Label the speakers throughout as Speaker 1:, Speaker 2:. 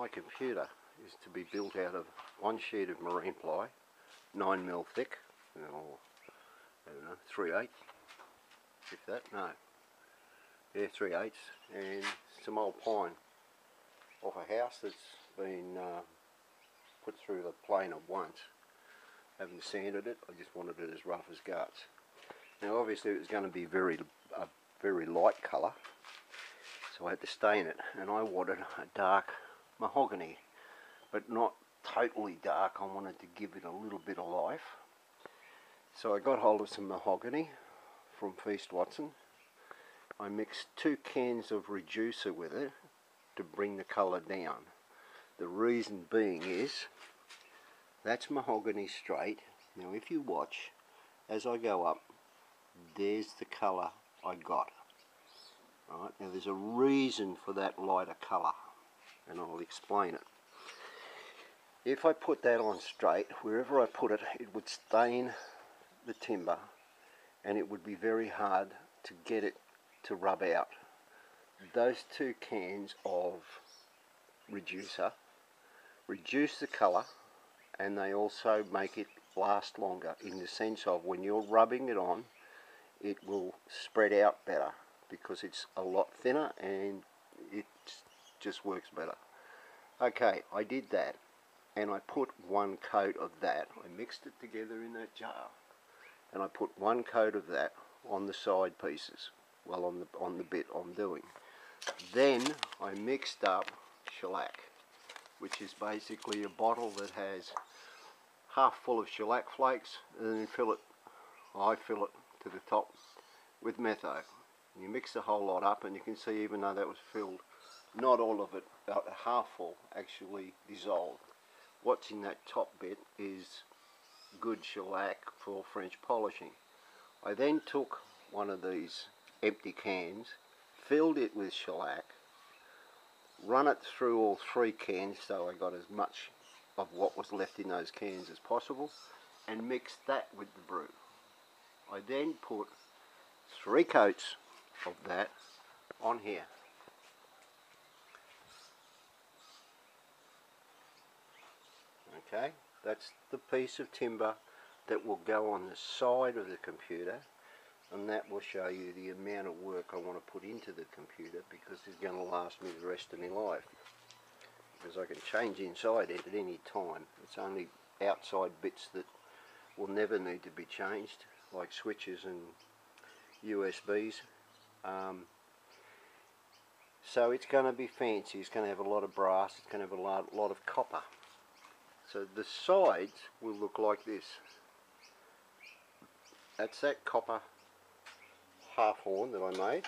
Speaker 1: My computer is to be built out of one sheet of marine ply, 9mm thick, or I don't know, 3/8, if that, no, yeah, 3/8, and some old pine off a house that's been put through the planer once. Haven't sanded it, I just wanted it as rough as guts. Now obviously it was going to be a very light colour, so I had to stain it, and I wanted a dark mahogany, but not totally dark. I wanted to give it a little bit of life. So I got hold of some mahogany from Feast Watson. I mixed 2 cans of reducer with it to bring the colour down. The reason being is, that's mahogany straight. Now if you watch, as I go up, there's the colour I got. Right, now there's a reason for that lighter colour, and I'll explain it. If I put that on straight, wherever I put it, it would stain the timber, and it would be very hard to get it to rub out. Those 2 cans of reducer reduce the colour, and they also make it last longer, in the sense of when you're rubbing it on, it will spread out better because it's a lot thinner and it just works better. Okay, I did that, and I put 1 coat of that. I mixed it together in that jar, and I put 1 coat of that on the side pieces, well, on the bit I'm doing. Then I mixed up shellac, which is basically a bottle that has half full of shellac flakes, and then I fill it to the top with metho. You mix the whole lot up, and you can see, even though that was filled, not all of it, about half full, actually dissolved. What's in that top bit is good shellac for French polishing. I then took one of these empty cans, filled it with shellac, run it through all 3 cans, so I got as much of what was left in those cans as possible, and mixed that with the brew. I then put 3 coats of that on here. Okay, that's the piece of timber that will go on the side of the computer, and that will show you the amount of work I want to put into the computer, because it's going to last me the rest of my life. Because I can change inside it at any time. It's only outside bits that will never need to be changed, like switches and USBs. So it's going to be fancy. It's going to have a lot of brass. It's going to have a lot of copper. So the sides will look like this. That's that copper half horn that I made.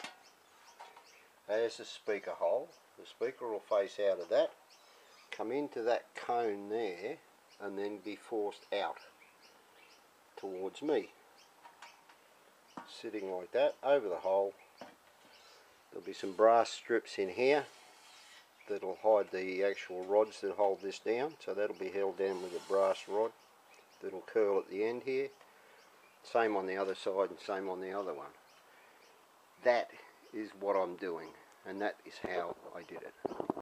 Speaker 1: There's the speaker hole. The speaker will face out of that, come into that cone there, and then be forced out towards me, sitting like that over the hole. There'll be some brass strips in here that'll hide the actual rods that hold this down, so that'll be held down with a brass rod that'll curl at the end here. Same on the other side and same on the other one. That is what I'm doing, and that is how I did it.